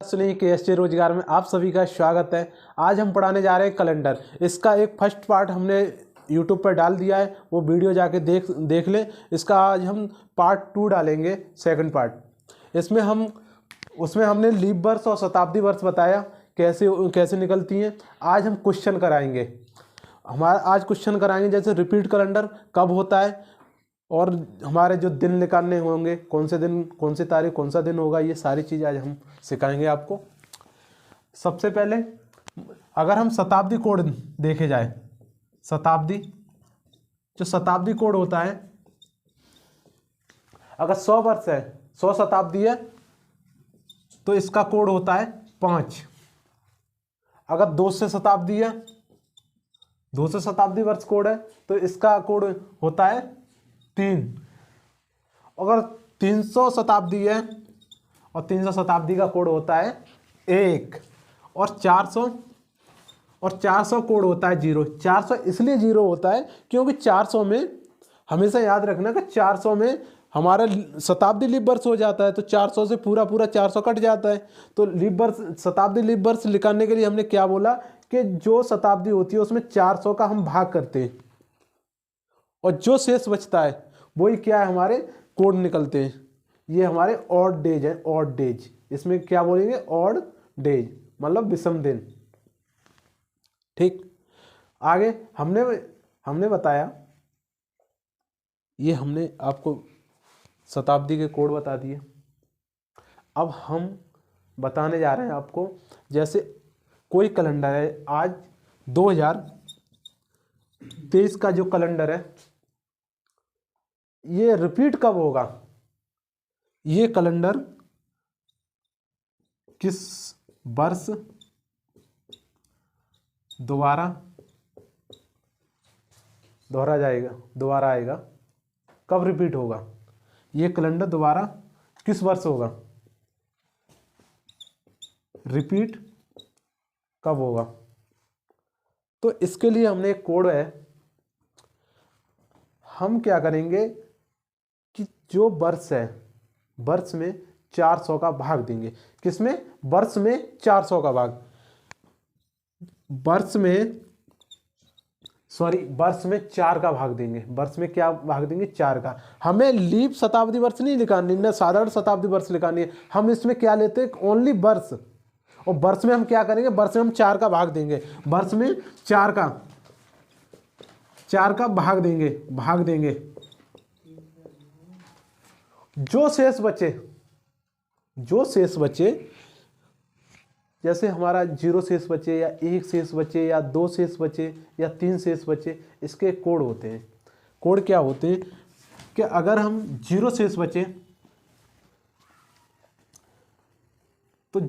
सुनिए KSJ रोजगार में आप सभी का स्वागत है। आज हम पढ़ाने जा रहे हैं कैलेंडर। इसका एक फर्स्ट पार्ट हमने यूट्यूब पर डाल दिया है, वो वीडियो जाके देख लें। इसका आज हम पार्ट 2 डालेंगे, सेकंड पार्ट। उसमें हमने लीप वर्ष और शताब्दी वर्ष बताया कैसे निकलती हैं। आज हम क्वेश्चन कराएंगे। आज क्वेश्चन कराएंगे जैसे रिपीट कैलेंडर कब होता है और हमारे जो दिन निकालने होंगे, कौन से दिन, कौन सी तारीख, कौन सा दिन होगा, ये सारी चीज़ आज हम सिखाएंगे आपको। सबसे पहले अगर हम शताब्दी कोड देखे जाए, जो शताब्दी कोड होता है, अगर 100 वर्ष है, 100 शताब्दी है तो इसका कोड होता है 5। अगर 200 शताब्दी है, 200 शताब्दी वर्ष कोड है तो इसका कोड होता है 3। अगर 300 शताब्दी है और 300 शताब्दी का कोड होता है 1। और 400 कोड होता है 0। 400 इसलिए 0 होता है क्योंकि 400 में हमेशा याद रखना कि 400 में हमारा शताब्दी लीप वर्ष हो जाता है, तो 400 से पूरा 400 कट जाता है। तो शताब्दी लीप वर्ष निकालने के लिए हमने क्या बोला कि जो शताब्दी होती है उसमें 400 का हम भाग करते हैं और जो शेष बचता है वही क्या है, हमारे कोड निकलते हैं। ये हमारे ऑड डेज है, ऑड डेज। इसमें क्या बोलेंगे, ऑड डेज मतलब विषम दिन। ठीक, आगे हमने बताया, ये हमने आपको शताब्दी के कोड बता दिए। अब हम बताने जा रहे हैं आपको, जैसे कोई कैलेंडर है, आज 2023 का जो कैलेंडर है ये रिपीट कब होगा, ये कैलेंडर किस वर्ष दोबारा आएगा, कब रिपीट होगा, ये कैलेंडर दोबारा किस वर्ष होगा, रिपीट कब होगा। तो इसके लिए हमने एक कोड है। हम क्या करेंगे कि जो वर्ष है, वर्ष में 400 का भाग देंगे। किसमें, वर्ष में 400 का भाग, वर्ष में 4 का भाग देंगे। वर्ष में क्या भाग देंगे, 4 का। हमें लीप शताब्दी वर्ष नहीं लिखानी, न साधारण शताब्दी वर्ष लिखानी है। हम इसमें क्या लेते हैं, ओनली वर्ष। और वर्ष में हम क्या करेंगे, वर्ष में हम 4 का भाग देंगे। वर्ष में 4 का भाग देंगे। जो शेष बचे, जैसे हमारा 0 शेष बचे या 1 शेष बचे या 2 शेष बचे या 3 शेष बचे, इसके कोड होते हैं। कोड क्या होते हैं कि अगर हम 0 शेष बचे तो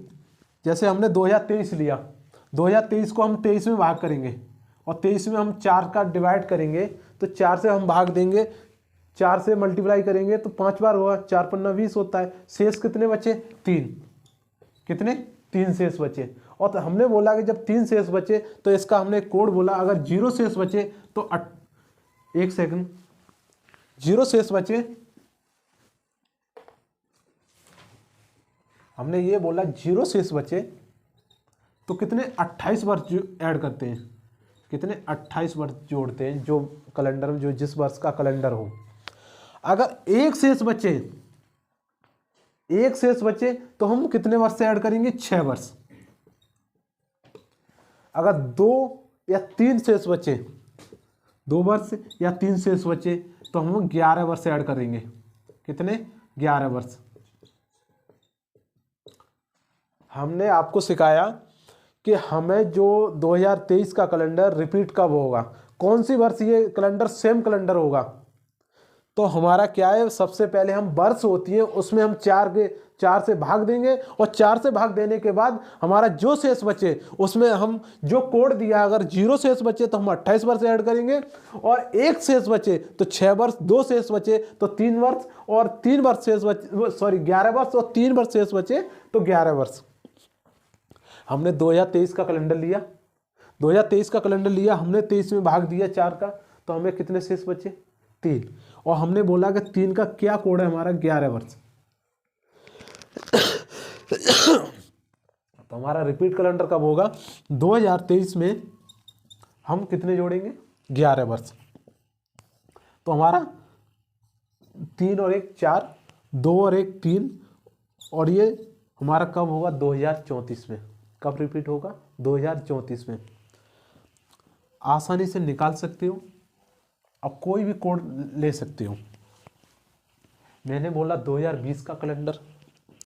जैसे हमने 2023 लिया, 2023 को हम 23 में भाग करेंगे और 23 में हम 4 का डिवाइड करेंगे, तो 4 से हम भाग देंगे, 4 से मल्टीप्लाई करेंगे तो 5 बार होगा, 4 पन्ना 20 होता है। शेष कितने बचे, 3। कितने, 3 शेष बचे। और तो हमने बोला कि जब 3 शेष बचे तो इसका हमने कोड बोला, अगर 0 शेष बचे तो 1 सेकंड, 0 शेष बचे, हमने ये बोला 0 शेष बचे तो कितने, 28 वर्ष ऐड करते हैं। कितने, 28 वर्ष जोड़ते हैं जो कैलेंडर में, जो जिस वर्ष का कैलेंडर हो। अगर 1 शेष बचे तो हम कितने वर्ष से ऐड करेंगे, 6 वर्ष। अगर 2 या 3 शेष बचे, 2 वर्ष या 3 शेष बचे तो हम 11 वर्ष ऐड करेंगे। कितने, 11 वर्ष। हमने आपको सिखाया कि हमें जो 2023 का कैलेंडर रिपीट कब होगा, कौन सी वर्ष ये कैलेंडर सेम कैलेंडर होगा। तो हमारा क्या है, सबसे पहले हम वर्ष होती है उसमें हम 4 से भाग देंगे और 4 से भाग देने के बाद हमारा जो शेष बचे उसमें हम जो कोड दिया, अगर 0 शेष बचे तो हम 28 वर्ष ऐड करेंगे और 1 शेष बचे तो 6 वर्ष, 2 शेष बचे तो 3 वर्ष और 3 वर्ष शेष बचे, 11 वर्ष और 3 वर्ष शेष बचे तो 11 वर्ष। हमने 2023 का कैलेंडर लिया, हमने 23 में भाग दिया 4 का, तो हमें कितने शेष बचे, 3। और हमने बोला कि 3 का क्या कोड है हमारा, 11 वर्ष। तो हमारा रिपीट कैलेंडर कब होगा? 2023 में हम कितने जोड़ेंगे? 11 वर्ष। तो हमारा 3 और 1 4, 2 और 1 3, और ये हमारा कब होगा? 2034 में। कब रिपीट होगा? 2034 में। आसानी से निकाल सकते हो, अब कोई भी कोड ले सकते हो। मैंने बोला 2020 का कैलेंडर।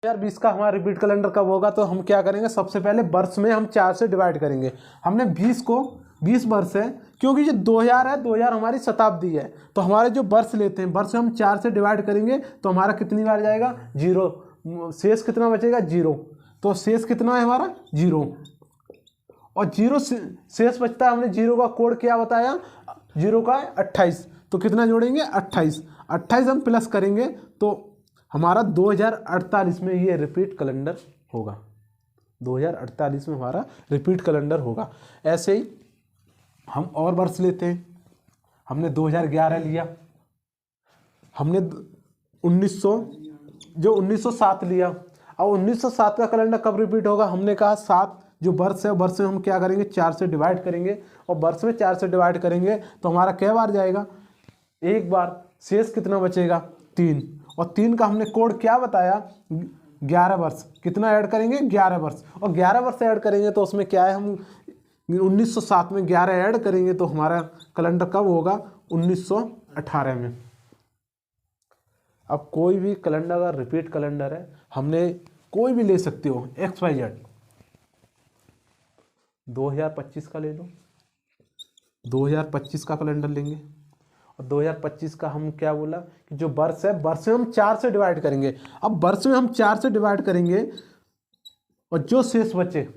2020 का हमारा रिपीट कैलेंडर कब होगा? तो हम क्या करेंगे, सबसे पहले वर्ष में हम 4 से डिवाइड करेंगे। हमने 20 को 20 वर्ष है, क्योंकि ये 2000 है, 2000 हमारी शताब्दी है, तो हमारे जो वर्ष लेते हैं, वर्ष हम 4 से डिवाइड करेंगे तो हमारा कितनी बार जाएगा? 0। शेष कितना बचेगा? 0। तो शेष कितना है हमारा? 0। और 0 शेष बचता है। हमने 0 का कोड क्या बताया? 0 का 28। तो कितना जोड़ेंगे? 28। 28 हम प्लस करेंगे तो हमारा 2048 में ये रिपीट कैलेंडर होगा। 2048 में हमारा रिपीट कैलेंडर होगा। ऐसे ही हम और वर्ष लेते हैं। हमने 2011 लिया, हमने 1907 लिया। अब 1907 का कैलेंडर कब रिपीट होगा? हमने कहा 7 जो वर्ष है, वर्ष में हम क्या करेंगे? 4 से डिवाइड करेंगे, और वर्ष में 4 से डिवाइड करेंगे तो हमारा क्या बार जाएगा? 1 बार। शेष कितना बचेगा? 3। और 3 का हमने कोड क्या बताया? 11 वर्ष। कितना ऐड करेंगे? 11 वर्ष। और 11 वर्ष ऐड करेंगे तो उसमें क्या है, हम 1907 में 11 ऐड करेंगे तो हमारा कैलेंडर कब होगा? 1918 में। अब कोई भी कैलेंडर अगर रिपीट कैलेंडर है, हमने कोई भी ले सकते हो, XYZ। 2025 का ले लो, 2025 का कैलेंडर लेंगे। और 2025 का हम क्या बोला कि जो वर्ष है, वर्ष में हम 4 से डिवाइड करेंगे। अब वर्ष में हम 4 से डिवाइड करेंगे और जो शेष बचे,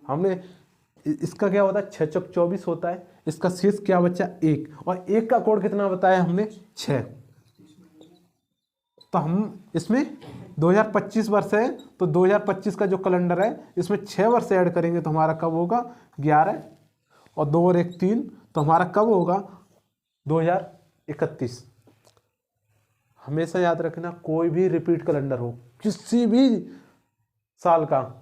हमने इसका क्या होता है? 6 चौक 24 होता है। इसका शेष क्या बचा? 1। और 1 का कोड कितना बताया हमने? 6। तो हम इसमें 2025 वर्ष है, तो 2025 का जो कैलेंडर है इसमें 6 वर्ष ऐड करेंगे तो हमारा कब होगा? 11। और 2 और 1 3, तो हमारा कब होगा? 2031। हमेशा याद रखना, कोई भी रिपीट कैलेंडर हो किसी भी साल का,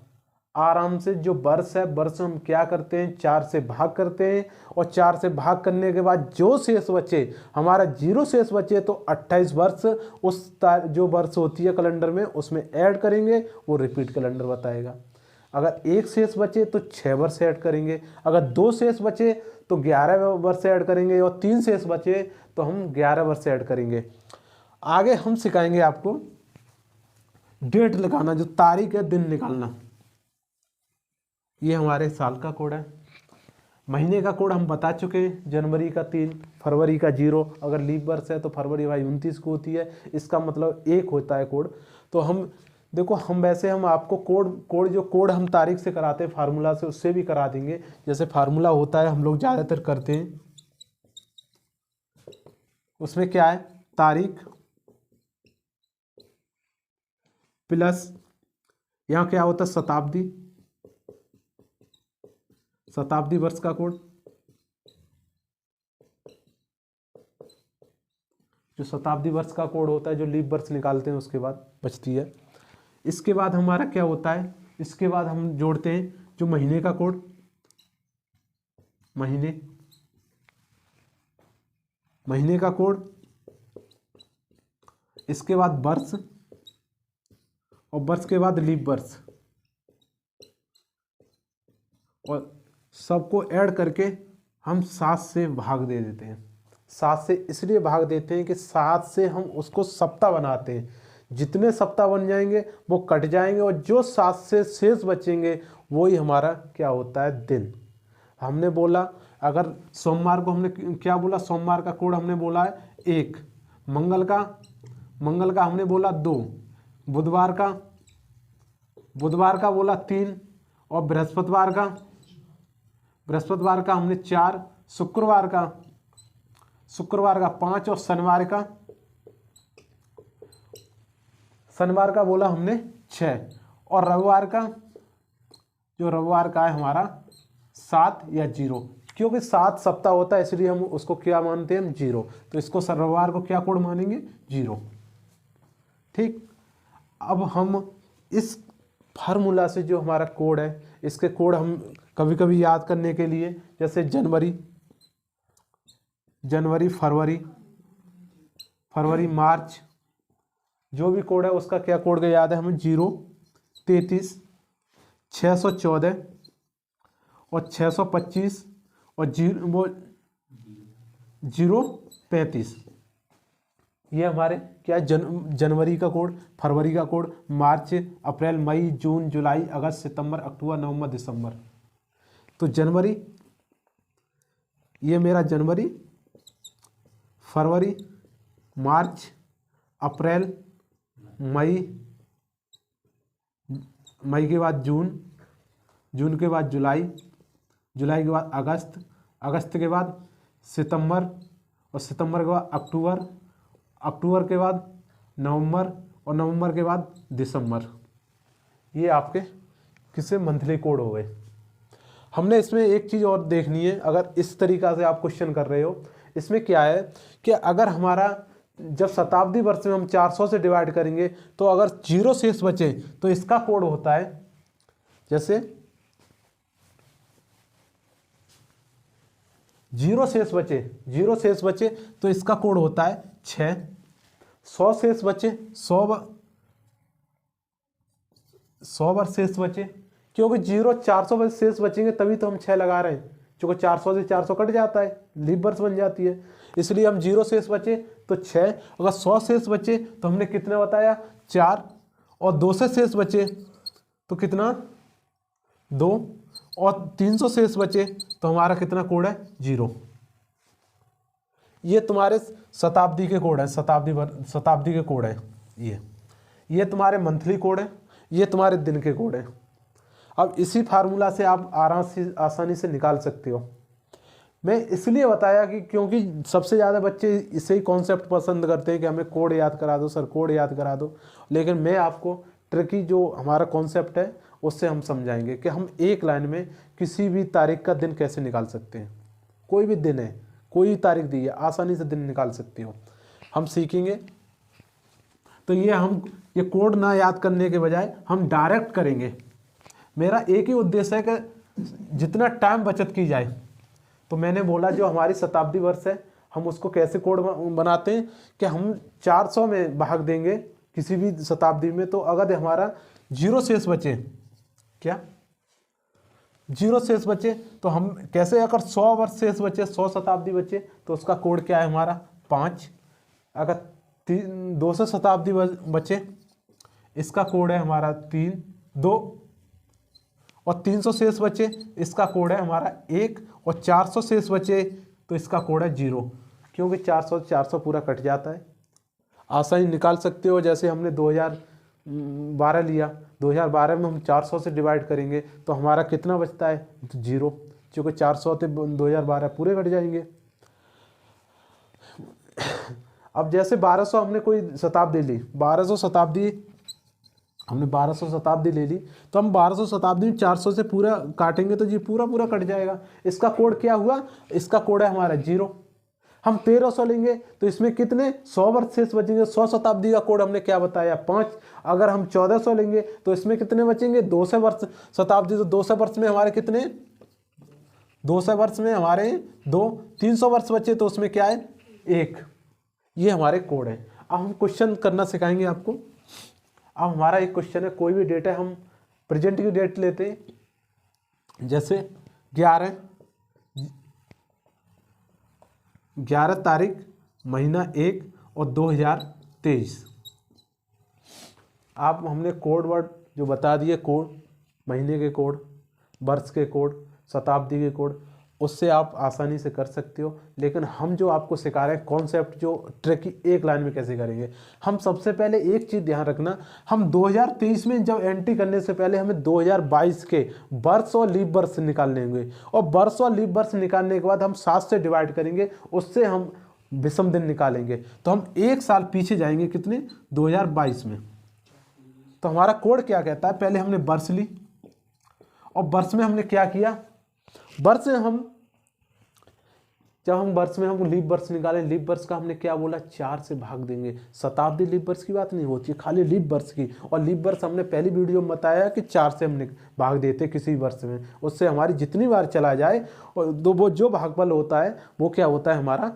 आराम से जो वर्ष है, वर्ष हम क्या करते हैं? 4 से भाग करते हैं, और 4 से भाग करने के बाद जो शेष बचे, हमारा 0 शेष बचे तो 28 वर्ष उस जो वर्ष होती है कैलेंडर में उसमें ऐड करेंगे, वो रिपीट कैलेंडर बताएगा। अगर 1 शेष बचे तो 6 वर्ष ऐड करेंगे, अगर 2 शेष बचे तो 11 वर्ष ऐड करेंगे, और 3 शेष बचे तो हम 11 वर्ष ऐड करेंगे। आगे हम सिखाएंगे आपको डेट लगाना, जो तारीख है, दिन निकालना। ये हमारे साल का कोड है। महीने का कोड हम बता चुके हैं, जनवरी का 3, फरवरी का 0। अगर लीप वर्ष है तो फरवरी भाई 29 को होती है, इसका मतलब 1 होता है कोड। तो हम देखो, हम वैसे हम आपको जो कोड हम तारीख से कराते हैं, फार्मूला से, उससे भी करा देंगे। जैसे फार्मूला होता है, हम लोग ज़्यादातर करते हैं, उसमें क्या है? तारीख प्लस यहाँ क्या होता है? शताब्दी वर्ष का कोड। जो शताब्दी वर्ष का कोड होता है, जो लीप वर्ष निकालते हैं उसके बाद बचती है। इसके बाद हमारा क्या होता है? इसके बाद हम जोड़ते हैं जो महीने का कोड, महीने का कोड। इसके बाद वर्ष, और वर्ष के बाद लीप वर्ष, और सबको ऐड करके हम 7 से भाग दे देते हैं। 7 से इसलिए भाग देते हैं कि 7 से हम उसको सप्ताह बनाते हैं। जितने सप्ताह बन जाएंगे वो कट जाएंगे, और जो 7 से शेष बचेंगे वही हमारा क्या होता है? दिन। हमने बोला, अगर सोमवार को हमने क्या बोला? सोमवार का कोड हमने बोला है 1। मंगल का हमने बोला 2। बुधवार का बोला 3। और बृहस्पतिवार का हमने 4। शुक्रवार का 5। और शनिवार का बोला हमने 6। और रविवार का है हमारा 7 या 0, क्योंकि 7 सप्ताह होता है इसलिए हम उसको क्या मानते हैं? 0। तो इसको रविवार को क्या कोड मानेंगे? 0। ठीक। अब हम इस फार्मूला से जो हमारा कोड है, इसके कोड हम कभी कभी याद करने के लिए, जैसे जनवरी, फरवरी, मार्च, जो भी कोड है उसका क्या कोड का याद है हमें, 033, 614 और 625 और 035। ये हमारे क्या जनवरी का कोड, फरवरी का कोड, मार्च, अप्रैल, मई, जून, जुलाई, अगस्त, सितंबर, अक्टूबर, नवंबर, दिसंबर। तो जनवरी, ये मेरा जनवरी, फरवरी, मार्च, अप्रैल, मई के बाद जून के बाद जुलाई के बाद अगस्त के बाद सितंबर और सितंबर के बाद अक्टूबर के बाद नवंबर और नवंबर के बाद दिसंबर। ये आपके किससे मंथली कोड हो गए। हमने इसमें एक चीज़ और देखनी है, अगर इस तरीक़ा से आप क्वेश्चन कर रहे हो, इसमें क्या है कि अगर हमारा जब शताब्दी वर्ष में हम 400 से डिवाइड करेंगे तो अगर 0 शेष बचे तो इसका कोड होता है, जैसे 0 शेष बचे तो इसका कोड होता है 6। 100 शेष बचे, 100 बार शेष बचे, क्योंकि 0 400 बार शेष बचेंगे तभी तो हम 6 लगा रहे हैं, क्योंकि 400 से 400 कट जाता है, लीप वर्ष बन जाती है, इसलिए हम 0 शेष बचे तो 6। अगर 100 शेष बचे तो हमने कितने बताया, 4, और 200 शेष बचे तो कितना, 2, और 300 शेष बचे तो हमारा कितना कोड है, 0। ये तुम्हारे शताब्दी के कोड है, शताब्दी के कोड है। ये तुम्हारे मंथली कोड है, ये तुम्हारे दिन के कोड है। अब इसी फार्मूला से आप आसानी से निकाल सकते हो। मैं इसलिए बताया कि क्योंकि सबसे ज़्यादा बच्चे इसे ही कॉन्सेप्ट पसंद करते हैं कि हमें कोड याद करा दो सर, कोड याद करा दो, लेकिन मैं आपको ट्रिकी जो हमारा कॉन्सेप्ट है उससे हम समझाएंगे कि हम एक लाइन में किसी भी तारीख का दिन कैसे निकाल सकते हैं। कोई भी दिन है, कोई तारीख दी है, आसानी से दिन निकाल सकते हो, हम सीखेंगे। तो ये कोड ना याद करने के बजाय हम डायरेक्ट करेंगे। मेरा एक ही उद्देश्य है कि जितना टाइम बचत की जाए। तो मैंने बोला जो हमारी शताब्दी वर्ष है हम उसको कैसे कोड बनाते हैं कि हम 400 में भाग देंगे किसी भी शताब्दी में, तो अगर हमारा 0 शेष बचे, क्या 0 शेष बचे तो हम कैसे, अगर 100 वर्ष शेष बचे, 100 शताब्दी बचे तो उसका कोड क्या है हमारा, 5। अगर 200 शताब्दी बचे इसका कोड है हमारा 3, 2, और 300 शेष बचे इसका कोड है हमारा 1, और 400 शेष बचे तो इसका कोड है 0, क्योंकि 400 पूरा कट जाता है। आसानी निकाल सकते हो। जैसे हमने 2012 लिया, 2012 में हम 400 से डिवाइड करेंगे तो हमारा कितना बचता है, तो 0, क्योंकि 400 से 2012 पूरे कट जाएंगे। अब जैसे 1200 हमने कोई शताब्दी ली, 1200 शताब्दी ले ली, तो हम 1200 शताब्दी में 400 से पूरा काटेंगे तो जी पूरा कट जाएगा। इसका कोड क्या हुआ, इसका कोड है हमारा 0। हम 1300 लेंगे तो इसमें कितने 100 वर्ष शेष बचेंगे। 100 शताब्दी का कोड हमने क्या बताया, 5। अगर हम 1400 लेंगे तो इसमें कितने बचेंगे, 200 वर्ष शताब्दी, तो 200 वर्ष में हमारे कितने, 200 वर्ष में हमारे 2, 300 वर्ष बचे तो उसमें क्या है, 1। ये हमारे कोड है। अब हम क्वेश्चन करना सिखाएंगे आपको। अब हमारा एक क्वेश्चन है, कोई भी डेट है, हम प्रेजेंट की डेट लेते हैं, जैसे 11 तारीख महीना 1 और 2023। आप हमने कोड वर्ड जो बता दिए, कोड, महीने के कोड, वर्ष के कोड, शताब्दी के कोड, उससे आप आसानी से कर सकते हो। लेकिन हम जो आपको सिखा रहे हैं कॉन्सेप्ट, जो ट्रिक एक लाइन में कैसे करेंगे, हम सबसे पहले एक चीज़ ध्यान रखना, हम 2023 में जब एंट्री करने से पहले हमें 2022 के वर्ष और लीप वर्ष निकालने होंगे, और वर्ष और लीप वर्ष निकालने के बाद हम 7 से डिवाइड करेंगे, उससे हम विषम दिन निकालेंगे। तो हम 1 साल पीछे जाएंगे, कितने, 2022 में। तो हमारा कोड क्या कहता है, पहले हमने वर्ष ली, और वर्ष में हमने क्या किया, वर्ष में हम जब हम वर्ष में हम लीप वर्ष निकालें, लीप वर्ष का हमने क्या बोला, 4 से भाग देंगे। शताब्दी लीप वर्ष की बात नहीं होती, खाली लीप वर्ष की। और लीप वर्ष हमने पहली वीडियो में बताया कि 4 से हमने भाग देते किसी वर्ष में, उससे हमारी जितनी बार चला जाए और वो जो भागफल होता है वो क्या होता है, हमारा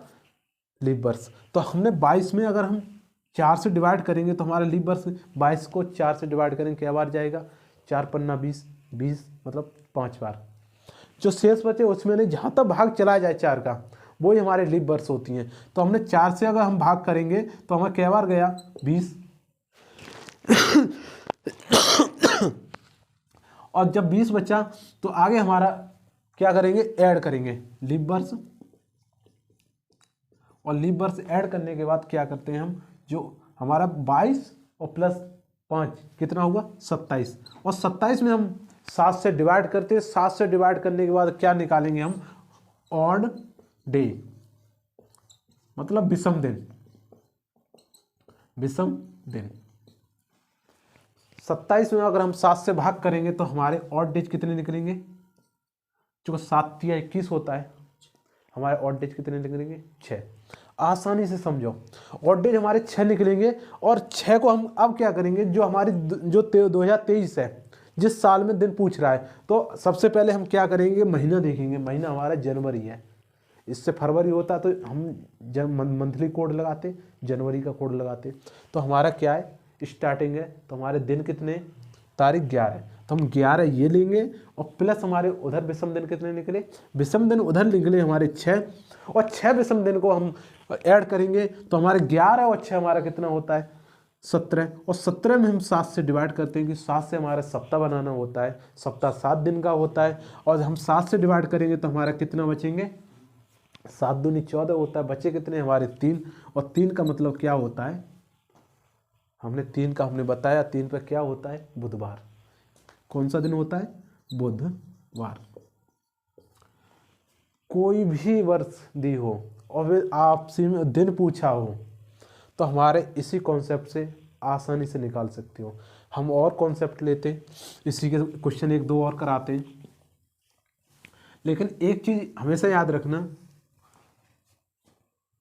लीप वर्ष। तो हमने 22 में अगर हम 4 से डिवाइड करेंगे तो हमारा लीप वर्ष 22 को 4 से डिवाइड करेंगे क्या बार जाएगा, 4 पन्ना 20, 20 मतलब 5 बार। जो शेष बचे उसमें नहीं, जहाँ तक भाग चला जाए 4 का वही हमारे लीप वर्ष होती हैं। तो हमने 4 से अगर हम भाग करेंगे तो हमें क्या बार गया, 20। और जब 20 बचा तो आगे हमारा क्या करेंगे, ऐड करेंगे लीप वर्ष। और लीप वर्ष ऐड करने के बाद क्या करते हैं हम, जो हमारा 22 और प्लस 5 कितना हुआ, 27। और 27 में हम 7 से डिवाइड करते हैं। 7 से डिवाइड करने के बाद क्या निकालेंगे हम, ऑड डे, मतलब विषम दिन, विषम दिन। 27 में अगर हम 7 से भाग करेंगे तो हमारे ऑड डेज कितने निकलेंगे, जो 7 या 21 होता है, हमारे ऑड डेज कितने निकलेंगे, 6। आसानी से समझो, ऑड डेज हमारे 6 निकलेंगे। और 6 को हम अब क्या करेंगे, जो हमारी जो 2023 है, जिस साल में दिन पूछ रहा है, तो सबसे पहले हम क्या करेंगे, महीना देखेंगे। महीना हमारा जनवरी है, इससे फरवरी होता तो हम मंथली कोड लगाते, जनवरी का कोड लगाते। तो हमारा क्या है, स्टार्टिंग है, तो हमारे दिन कितने, तारीख 11, तो हम 11 ये लेंगे। और प्लस हमारे उधर विषम दिन कितने निकले, विषम दिन उधर निकले हमारे 6, और 6 विषम दिन को हम ऐड करेंगे तो हमारे 11 और 6 हमारा कितना होता है, 17। और 17 में हम 7 से डिवाइड करते हैं कि 7 से हमारा सप्ताह बनाना होता है, सप्ताह 7 दिन का होता है। और हम 7 से डिवाइड करेंगे तो हमारा कितना बचेंगे, 7 दूनी 14 होता है, बचे कितने हमारे 3। और 3 का मतलब क्या होता है, हमने 3 का हमने बताया, 3 पर क्या होता है, बुधवार। कौन सा दिन होता है, बुधवार। कोई भी वर्ष दी हो और वे आपसे में दिन पूछा हो तो हमारे इसी कॉन्सेप्ट से आसानी से निकाल सकते हो। हम और कॉन्सेप्ट लेते, इसी के क्वेश्चन 1-2 और कराते। लेकिन एक चीज हमेशा याद रखना,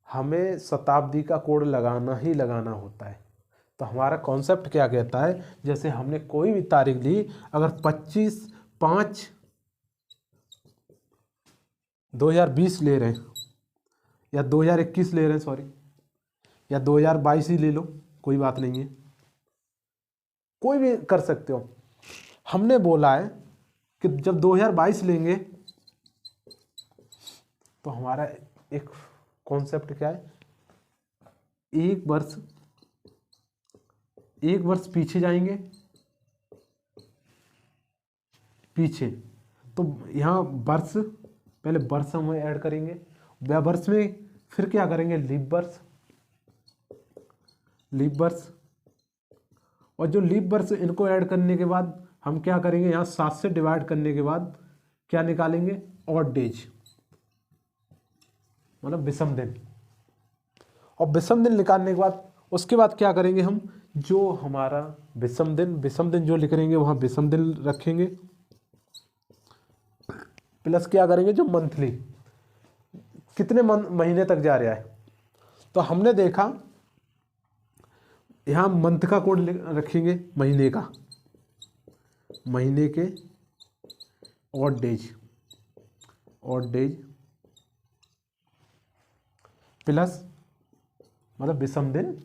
हमें शताब्दी का कोड लगाना ही लगाना होता है। तो हमारा कॉन्सेप्ट क्या कहता है, जैसे हमने कोई भी तारीख ली, अगर 25/5/2020 ले रहे हैं या 2021 ले रहे हैं, सॉरी, या 2022 ही ले लो, कोई बात नहीं है, कोई भी कर सकते हो। हमने बोला है कि जब 2022 लेंगे तो हमारा एक कॉन्सेप्ट क्या है, एक वर्ष पीछे जाएंगे, पीछे। तो यहाँ वर्ष, पहले वर्ष हम ऐड करेंगे, वह वर्ष में फिर क्या करेंगे, लीप वर्ष, लीप वर्ष। और जो लीप वर्ष, इनको ऐड करने के बाद हम क्या करेंगे, यहाँ 7 से डिवाइड करने के बाद क्या निकालेंगे, ऑड डेज, मतलब विषम दिन। और विषम दिन निकालने के बाद उसके बाद क्या करेंगे हम, जो हमारा विषम दिन जो लिख रहेंगे वहाँ विषम दिन रखेंगे, प्लस क्या करेंगे, जो मंथली कितने महीने तक जा रहा है। तो हमने देखा यहाँ मंथ का कोड रखेंगे, महीने का, महीने के ऑड डेज प्लस मतलब विषम दिन,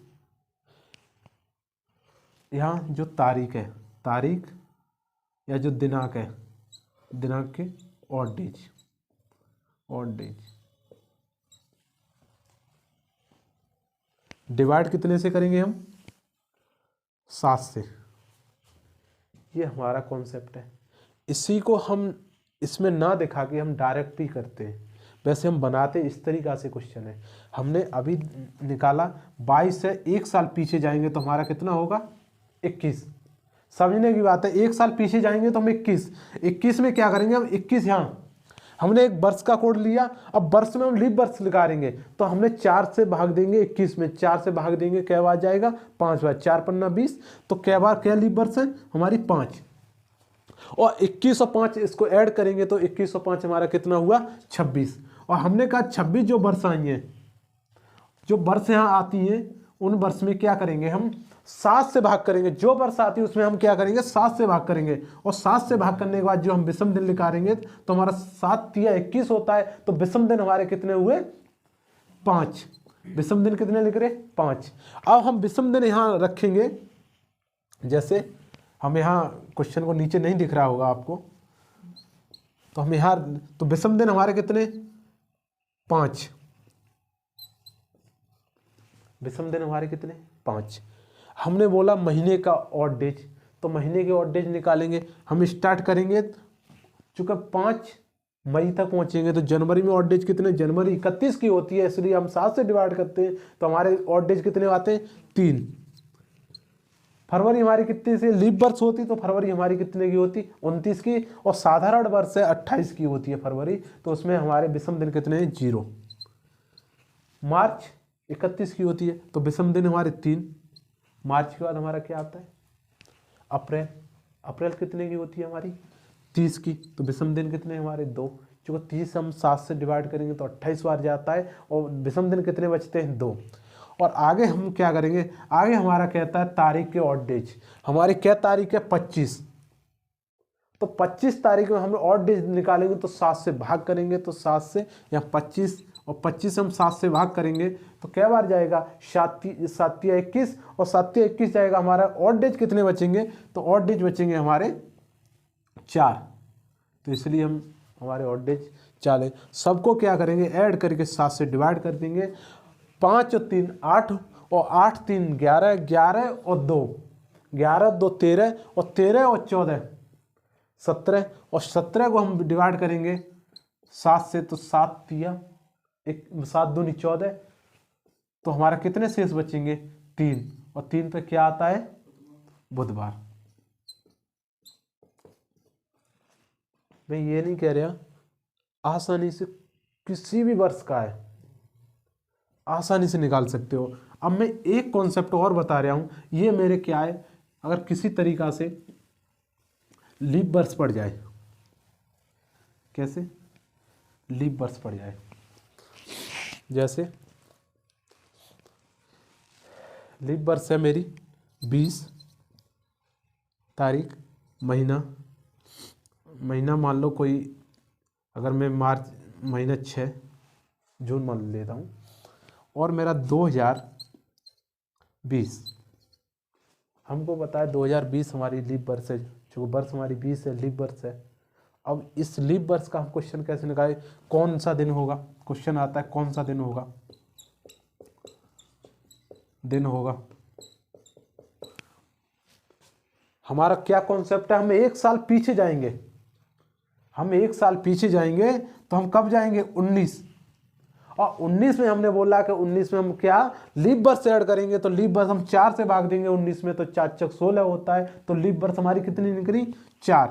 यहाँ जो तारीख है, तारीख या जो दिनांक है, दिनांक के ऑड डेज। डिवाइड कितने से करेंगे हम, 7 से। ये हमारा कॉन्सेप्ट है। इसी को हम इसमें ना दिखा के हम डायरेक्ट ही करते हैं, वैसे हम बनाते इस तरीक़ा से क्वेश्चन है। हमने अभी निकाला 22 से 1 साल पीछे जाएंगे तो हमारा कितना होगा, 21। समझने की बात है, 1 साल पीछे जाएंगे तो हम 21 में क्या करेंगे हम, 21 यहाँ हमने एक वर्ष का कोड लिया, अब वर्ष में हम लीप वर्ष निकालेंगे तो हमने 4 से भाग देंगे 21 में, 4 से भाग देंगे क्या बार जाएगा, 5 बार, 4 पन्ना 20, तो क्या बार क्या लीप वर्ष है हमारी, 5। और 21 और 5 इसको ऐड करेंगे तो 21 और 5 हमारा कितना हुआ, 26। और हमने कहा 26 जो वर्ष आई हैं, जो वर्ष यहाँ आती हैं उन वर्ष में क्या करेंगे हम 7 से भाग करेंगे। जो वर्ष आती है उसमें हम क्या करेंगे 7 से भाग करेंगे, और 7 से भाग करने के बाद जो हम विषम दिन निकालेंगे तो हमारा 7 तिया 21 होता है। तो विषम दिन हमारे कितने हुए 5। विषम दिन कितने लिख रहे 5। अब हम विषम दिन यहाँ रखेंगे, जैसे हम यहाँ क्वेश्चन को नीचे नहीं दिख रहा होगा आपको, तो हम यहाँ तो विषम दिन हमारे कितने 5। विषम दिन हमारे कितने 5। हमने बोला महीने का ऑड डेज, तो महीने के ऑड डेज निकालेंगे। हम स्टार्ट करेंगे चूंकि 5 मई तक पहुंचेंगे तो जनवरी में ऑड डेज कितने, जनवरी 31 की होती है, इसलिए हम 7 से डिवाइड करते हैं तो हमारे ऑड डेज कितने आते हैं 3। फरवरी हमारी कितने से लीप वर्ष होती, तो फरवरी हमारी कितने की होती 29 की, और साधारण वर्ष है 28 की होती है फरवरी, तो उसमें हमारे विषम दिन कितने हैं 0। मार्च 31 की होती है तो विषम दिन हमारे 3। मार्च के बाद हमारा क्या आता है अप्रैल। अप्रैल कितने की होती है हमारी 30 की, तो विषम दिन कितने हमारे 2। चूँकि 30 हम 7 से डिवाइड करेंगे तो 28 बार जाता है, और विषम दिन कितने बचते हैं 2। और आगे हम क्या करेंगे, आगे हमारा कहता है तारीख के ऑड डेज। हमारी क्या तारीख है 25, तो 25 तारीख में हम ऑड डेज निकालेंगे तो 7 से भाग करेंगे, तो 7 से या 25, और 25 से हम 7 से भाग करेंगे तो क्या बार जाएगा 7 या 21, और 7 या 21 जाएगा। हमारा ऑड डेज कितने बचेंगे, तो ऑड डेज बचेंगे हमारे 4, तो इसलिए हम हमारे ऑड डेज 4 है। सबको क्या करेंगे ऐड करके 7 से डिवाइड कर देंगे। 5 और 3 8, और 8 3 11, 11 और 2 11, 2 13, और 13 और 14 17, और 17 को हम डिवाइड करेंगे 7 से, तो 7 तिया 7 दूनी 14, तो हमारा कितने शेष बचेंगे 3, और 3 पे क्या आता है बुधवार। मैं ये नहीं कह रहा, आसानी से किसी भी वर्ष का है आसानी से निकाल सकते हो। अब मैं एक कॉन्सेप्ट और बता रहा हूं, ये मेरे क्या है, अगर किसी तरीका से लीप वर्ष पड़ जाए, कैसे लीप वर्ष पड़ जाए, जैसे लीप वर्ष है मेरी 20 तारीख, महीना मान लो कोई, अगर मैं मार्च महीना 6 जून मान लेता हूँ, और मेरा 2020, हमको पता है 2020 हमारी लीप वर्ष है, जो वर्ष हमारी 20 है लीप वर्ष है। अब इस लीप वर्ष का हम क्वेश्चन कैसे निकालें, कौन सा दिन होगा, क्वेश्चन आता है कौन सा दिन होगा, दिन होगा। हमारा क्या कॉन्सेप्ट है, हम 1 साल पीछे जाएंगे, हम 1 साल पीछे जाएंगे तो हम कब जाएंगे 19, और 19 में हमने बोला कि 19 में हम क्या लीप वर्ष ऐड करेंगे, तो लीप वर्ष हम 4 से भाग देंगे 19 में, तो 4 चक 16 होता है, तो लीप वर्ष हमारी कितनी निकली 4।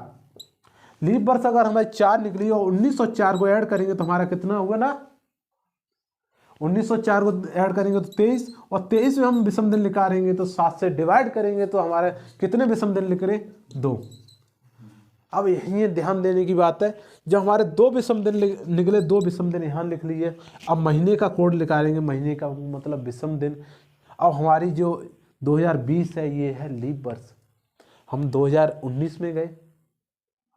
लीप वर्ष अगर हमारी 4 निकली और 19 और 4 को ऐड करेंगे तो हमारा कितना होगा ना 19 और 4 को ऐड करेंगे तो 23, और 23 में हम विषम दिन निकालेंगे तो 7 से डिवाइड करेंगे तो हमारे कितने विषम दिन लिख रहे 2। अब यही ध्यान देने की बात है, जब हमारे 2 विषम दिन निकले, 2 विषम दिन यहाँ लिख लिए। अब महीने का कोड निकालेंगे, महीने का मतलब विषम दिन। अब हमारी जो 2020 है ये है लीप वर्ष। हम 2019 में गए,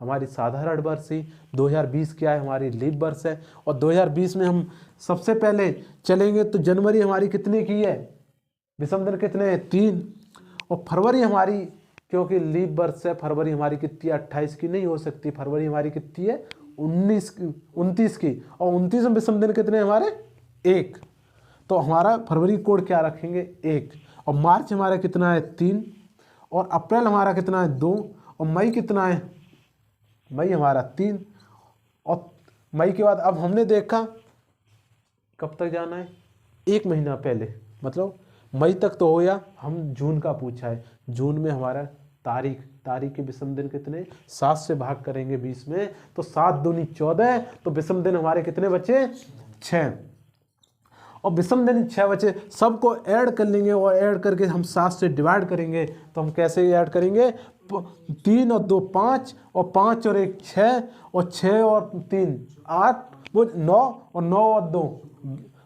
हमारी साधारण वर्ष ही, 2020 क्या है हमारी लीप वर्ष है। और 2020 में हम सबसे पहले चलेंगे तो जनवरी हमारी कितने की है, विषम दिन कितने हैं 3, और फरवरी हमारी क्योंकि लीप वर्ष है, फरवरी हमारी कितनी है 28 की नहीं हो सकती, फरवरी हमारी कितनी है 29 की, और 29 में विषम दिन कितने हमारे 1, तो हमारा फरवरी कोड क्या रखेंगे 1। और मार्च हमारा कितना है 3, और अप्रैल हमारा कितना है 2, और मई कितना है, मई हमारा 3, और मई के बाद अब हमने देखा कब तक जाना है 1 महीना पहले, मतलब मई तक तो हो गया, हम जून का पूछा है। जून में हमारा तारीख के विषम दिन कितने 7 से भाग करेंगे 20 में, तो 7 दूनी 14, तो विषम दिन हमारे कितने बचे 6। और विषम दिन 6 बचे, सबको ऐड कर लेंगे और ऐड करके हम 7 से डिवाइड करेंगे। तो हम कैसे ऐड करेंगे, 3 और 2 5 और 5 और 1 6 और 6 और 3 8 वो 9 और 9 और 2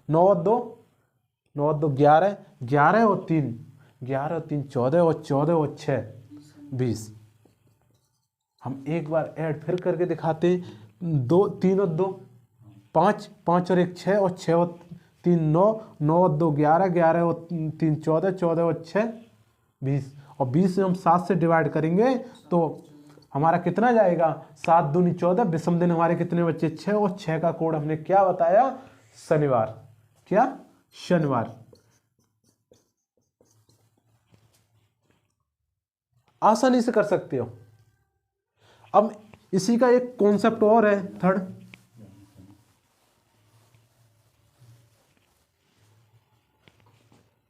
9 और 2 9 और 2 11 11 और 3 11 और 3 14 और 14 और 6 20। हम एक बार ऐड फिर करके दिखाते हैं, 2 3 और 2 5 5 और 1 6 और 6 और 3 9 9 और 2 11 11 और 3 14 14 और 6 20 और 20 में हम 7 से डिवाइड करेंगे तो हमारा कितना जाएगा, 7 दूनी 14। विषम दिन हमारे कितने बच्चे, 6 और 6 का कोड हमने क्या बताया, शनिवार। क्या, शनिवार। आसानी से कर सकते हो। अब इसी का एक कॉन्सेप्ट और है, थर्ड।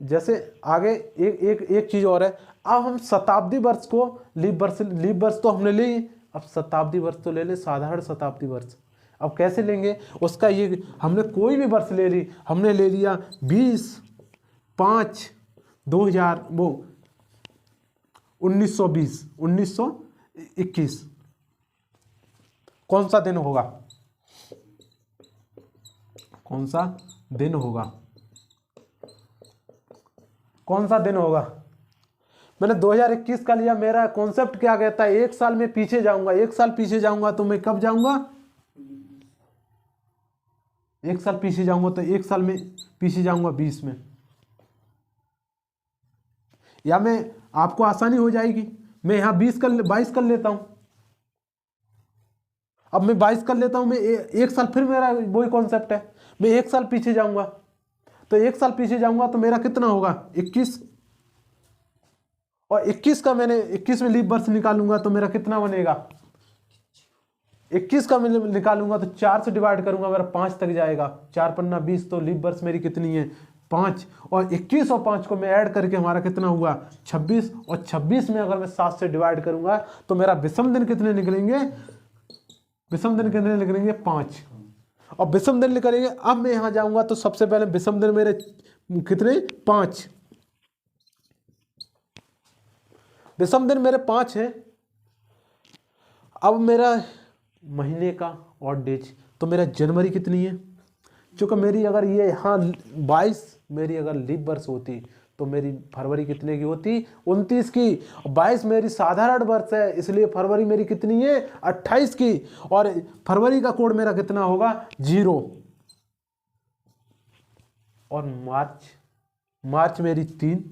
जैसे आगे एक चीज और है। अब हम शताब्दी वर्ष को लीप वर्ष तो हमने ली, अब शताब्दी वर्ष तो ले ले, साधारण शताब्दी वर्ष। अब कैसे लेंगे उसका, ये हमने कोई भी वर्ष ले ली, हमने ले लिया 20/5/2000 वो 1920 1921। कौन सा दिन होगा, कौन सा दिन होगा, कौन सा दिन होगा। मैंने 2021 का लिया, मेरा कॉन्सेप्ट क्या कहता है, एक साल में पीछे जाऊंगा। एक साल पीछे जाऊंगा तो मैं कब जाऊंगा, एक साल पीछे जाऊंगा तो एक साल में पीछे जाऊंगा 20 में। या मैं, आपको आसानी हो जाएगी, मैं यहां 22 कर लेता हूं। अब मैं 22 कर लेता हूं, मैं एक साल, फिर मेरा वही कॉन्सेप्ट है, मैं एक साल पीछे जाऊंगा। तो एक साल पीछे जाऊंगा तो मेरा कितना होगा, 21। और 21 का मैंने 21 में लीप वर्ष निकालूंगा तो मेरा कितना बनेगा, 21 का मैं निकालूंगा तो 4 से डिवाइड करूंगा, मेरा 5 तक जाएगा। 4 पन्ना 20, तो लीप वर्ष मेरी कितनी है, 5। और 21 और 5 को मैं ऐड करके हमारा कितना हुआ, 26। और 26 में अगर मैं 7 से डिवाइड करूंगा तो मेरा विषम दिन कितने निकलेंगे, विषम दिन कितने निकलेंगे, 5। और विषम दिन निकलेंगे। अब मैं यहां जाऊंगा तो सबसे पहले विषम दिन मेरे कितने, 5। विषम दिन मेरे 5 हैं। अब मेरा महीने का और डेज, तो मेरा जनवरी कितनी है, चूंकि मेरी अगर ये यहाँ 22 मेरी अगर लीप वर्ष होती तो मेरी फरवरी कितने की होती, 29 की। 22 मेरी साधारण वर्ष है, इसलिए फरवरी मेरी कितनी है, 28 की। और फरवरी का कोड मेरा कितना होगा, 0। और मार्च मेरी 3,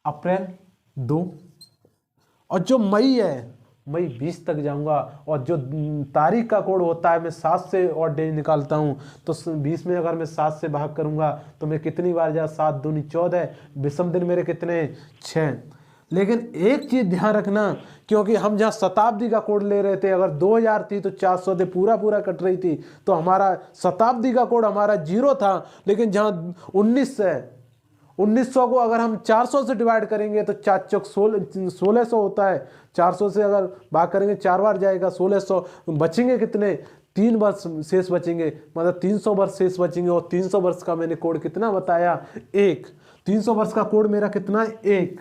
अप्रैल 2। और जो मई है, मई 20 तक जाऊंगा। और जो तारीख का कोड होता है, मैं 7 से और डे निकालता हूं, तो 20 में अगर मैं 7 से भाग करूंगा तो मैं कितनी बार जा, 7 दूनी 14। विषम दिन मेरे कितने, 6। लेकिन एक चीज ध्यान रखना, क्योंकि हम जहां शताब्दी का कोड ले रहे थे, अगर 2000 थी तो 400 से पूरा कट रही थी, तो हमारा शताब्दी का कोड हमारा 0 था। लेकिन जहां 19 है, 1900 को अगर हम 400 से डिवाइड करेंगे तो 4 चौक 1600 होता है। 400 से अगर भाग करेंगे 4 बार जाएगा, 1600। बचेंगे कितने, 3 वर्ष शेष बचेंगे, मतलब 300 वर्ष शेष बचेंगे। और 300 वर्ष का मैंने कोड कितना बताया, 1। 300 वर्ष का कोड मेरा कितना, 1।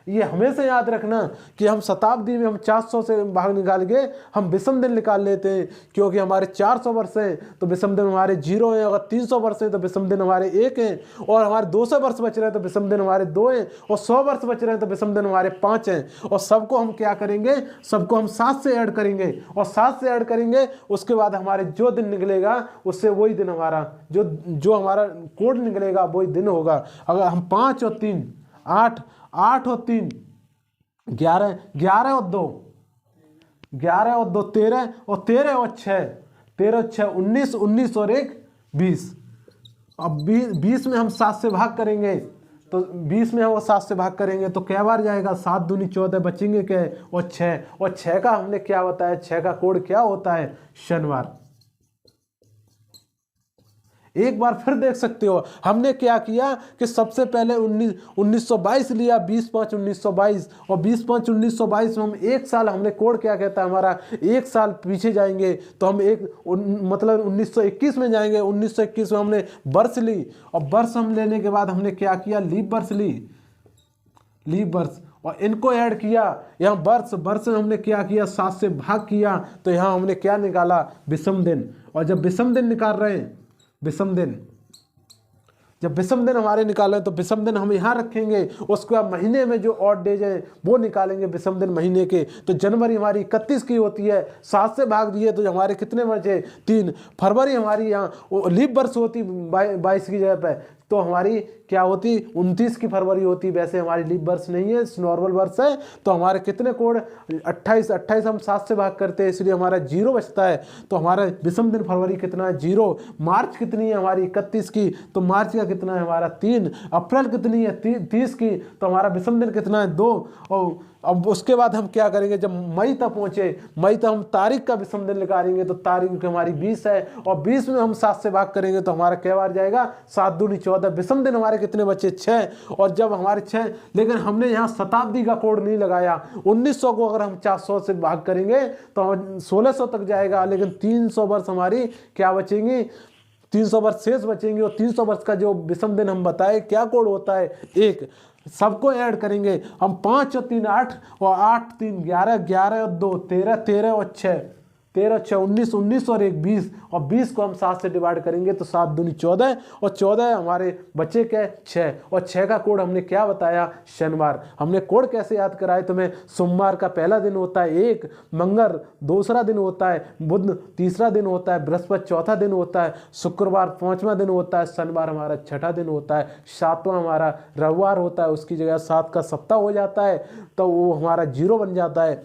ये हमेशा याद रखना कि हम शताब्दी में हम 400 से भाग निकाल के हम विषम दिन निकाल लेते हैं, क्योंकि हमारे 400 वर्ष हैं तो विषम दिन हमारे 0 हैं। अगर 300 वर्ष हैं तो विषम दिन हमारे 1 हैं। और हमारे 200 वर्ष बच रहे हैं तो विषम दिन हमारे 2 हैं। और 100 वर्ष बच रहे हैं तो विषम दिन हमारे 5 हैं। और सबको हम क्या करेंगे, सबको हम 7 से ऐड करेंगे। और 7 से ऐड करेंगे, उसके बाद हमारे जो दिन निकलेगा उससे वही दिन हमारा जो हमारा कोड निकलेगा वही दिन होगा। अगर हम 5 और 3 8 8 और 3 11 11 और 2 11 और 2 13 और 13 और 6 13 और 6 19 19 और 1 20। अब 20 में हम 7 से भाग करेंगे तो 20 में हम 7 से भाग करेंगे तो क्या बार जाएगा, 7 दूनी 14, बचेंगे क्या, और 6। और 6 का हमने क्या बताया, 6 का कोड क्या होता है, शनिवार। एक बार फिर देख सकते हो हमने क्या किया कि सबसे पहले 1922 लिया, 20/5/1922, और 20/5/1922 में हम एक साल, हमने कोड क्या कहता है हमारा, एक साल पीछे जाएंगे तो हम मतलब 1921 में जाएंगे। 1921 में हमने वर्ष ली, और वर्ष हम लेने के बाद हमने क्या किया, लीप वर्ष ली, लीप वर्ष, और इनको ऐड किया। यहाँ वर्ष में हमने क्या किया, 7 से भाग किया, तो यहाँ हमने क्या निकाला, विषम दिन। और जब विषम दिन निकाल रहे हैं, विषम दिन, जब विषम दिन हमारे निकाले तो विषम दिन हम यहाँ रखेंगे, उसके बाद महीने में जो ऑड डेज है वो निकालेंगे विषम दिन महीने के। तो जनवरी हमारी 31 की होती है, 7 से भाग दिए तो हमारे कितने बचे, 3। फरवरी हमारी यहाँ लीप वर्ष होती 22 की जगह पे, तो हमारी क्या होती, 29 की फरवरी होती। वैसे हमारी लीप वर्ष नहीं है, नॉर्मल वर्ष है। तो हमारे कितने कोड, 28 हम 7 से भाग करते हैं, इसलिए हमारा 0 बचता है। तो हमारा विषम दिन फरवरी कितना है, 0। मार्च कितनी है हमारी, 31 की, तो मार्च का कितना है हमारा, 3। अप्रैल कितनी है, 30 की, तो हमारा विषम दिन कितना है, 2। और अब उसके बाद हम क्या करेंगे, जब मई तक पहुंचे, मई तक हम तारीख का विषम दिन निकालेंगे, तो तारीख हमारी 20 है, और 20 में हम 7 से भाग करेंगे तो हमारा क्या बार जाएगा, 7 दूनी 14। विषम दिन हमारे कितने बचे, 6। और जब हमारे 6, लेकिन हमने यहाँ शताब्दी का कोड नहीं लगाया। 1900 को अगर हम 400 से भाग करेंगे तो 1600 तक जाएगा, लेकिन 300 वर्ष हमारी क्या बचेंगी, 300 वर्ष शेष बचेंगे। और 300 वर्ष का जो विषम दिन हम बताए क्या कोड होता है, 1। सबको ऐड करेंगे हम, 5 और 3 8, और 8 3 11, 11 और 2 13, 13 और 6 13 6 19, 19 और 1 20, और 20 को हम 7 से डिवाइड करेंगे तो 7 दूनी 14, और 14 हमारे बचे क्या, 6। और 6 का कोड हमने क्या बताया, शनिवार। हमने कोड कैसे याद कराए तुम्हें, सोमवार का पहला दिन होता है 1, मंगल दूसरा दिन होता है, बुध तीसरा दिन होता है, बृहस्पति चौथा दिन होता है, शुक्रवार 5वां दिन होता है, शनिवार हमारा 6ठा दिन होता है, 7वां हमारा रविवार होता है, उसकी जगह 7 का सप्ताह हो जाता है, तो वो हमारा 0 बन जाता है।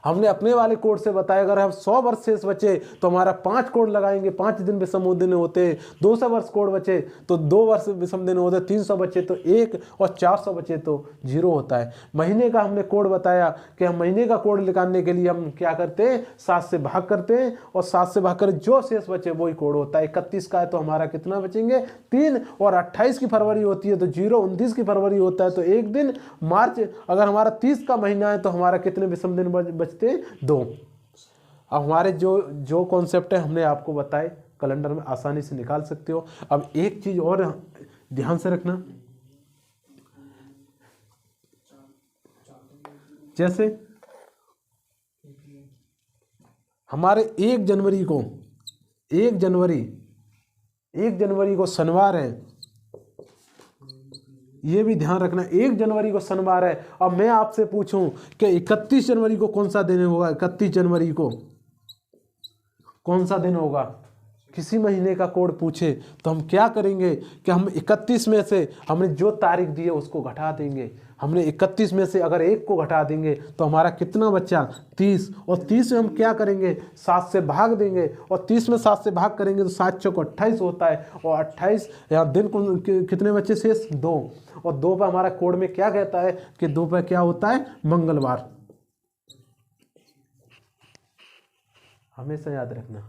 हमने अपने वाले कोड से बताया, अगर हम 100 वर्ष शेष बचे तो हमारा 5 कोड लगाएंगे, 5 दिन विषम दिन होते हैं। 200 वर्ष कोड बचे तो 2 वर्ष विषम दिन होते, 300 बचे तो 1, और 400 बचे तो 0 होता है। महीने का हमने कोड बताया कि हम महीने का कोड निकालने के लिए हम क्या करते हैं, 7 से भाग करते हैं, और 7 से भाग कर जो शेष बचे वही कोड होता है। 31 का है तो हमारा कितना बचेंगे, 3, और 28 की फरवरी होती है तो 0, 29 की फरवरी होता है तो 1 दिन। मार्च अगर हमारा 30 का महीना है तो हमारा कितने विषम दिन बचते, 2। अब हमारे जो कॉन्सेप्ट है हमने आपको बताए, कैलेंडर में आसानी से निकाल सकते हो। अब एक चीज और ध्यान से रखना, जैसे हमारे 1 जनवरी को शनिवार है, ये भी ध्यान रखना, 1 जनवरी को शनिवार है। अब मैं आपसे पूछूं कि 31 जनवरी को कौन सा दिन होगा, 31 जनवरी को कौन सा दिन होगा, किसी महीने का कोड पूछे तो हम क्या करेंगे कि हम 31 में से हमने जो तारीख दी है उसको घटा देंगे। हमने 31 में से अगर 1 को घटा देंगे तो हमारा कितना बचा, 30, और 30 में हम क्या करेंगे, 7 से भाग देंगे, और 30 में 7 से भाग करेंगे तो 7 चौक 28 होता है, और 28 यहाँ दिन को कितने बचे शेष, 2, और 2 पर हमारा कोड में क्या कहता है कि 2 पर क्या होता है, मंगलवार। हमेशा याद रखना,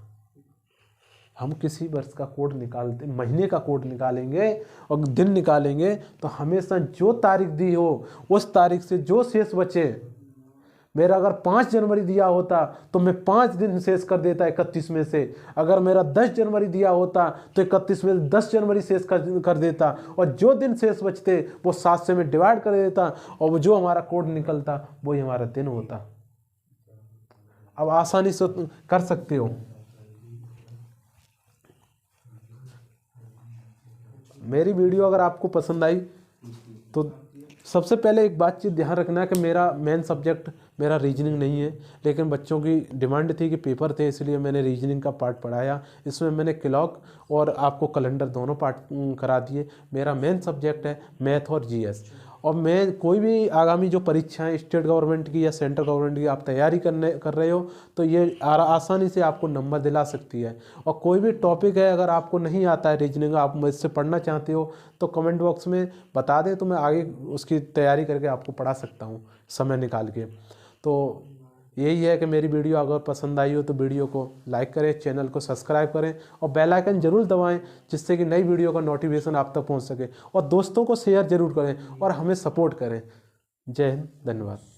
हम किसी वर्ष का कोड निकालते, महीने का कोड निकालेंगे और दिन निकालेंगे तो हमेशा जो तारीख दी हो उस तारीख से जो शेष बचे, मेरा अगर 5 जनवरी दिया होता तो मैं 5 दिन शेष कर देता 31 में से। अगर मेरा 10 जनवरी दिया होता तो 31 में 10 जनवरी शेष कर देता, और जो दिन शेष बचते वो 7 से मैं डिवाइड कर देता, और वो जो हमारा कोड निकलता वही हमारा दिन होता। अब आसानी से कर सकते हो। मेरी वीडियो अगर आपको पसंद आई तो सबसे पहले एक बात चीज़ ध्यान रखना है कि मेरा मेन सब्जेक्ट मेरा रीजनिंग नहीं है, लेकिन बच्चों की डिमांड थी कि पेपर थे इसलिए मैंने रीजनिंग का पार्ट पढ़ाया। इसमें मैंने क्लॉक और आपको कैलेंडर दोनों पार्ट करा दिए। मेरा मेन सब्जेक्ट है मैथ और जीएस। और मैं कोई भी आगामी जो परीक्षाएं स्टेट गवर्नमेंट की या सेंट्रल गवर्नमेंट की आप तैयारी कर रहे हो तो ये आसानी से आपको नंबर दिला सकती है। और कोई भी टॉपिक है अगर आपको नहीं आता है रीजनिंग, आप मुझसे पढ़ना चाहते हो तो कमेंट बॉक्स में बता दें तो मैं आगे उसकी तैयारी करके आपको पढ़ा सकता हूँ समय निकाल के। तो यही है कि मेरी वीडियो अगर पसंद आई हो तो वीडियो को लाइक करें, चैनल को सब्सक्राइब करें और बेल आइकन जरूर दबाएं, जिससे कि नई वीडियो का नोटिफिकेशन आप तक पहुंच सके। और दोस्तों को शेयर जरूर करें और हमें सपोर्ट करें। जय हिंद, धन्यवाद।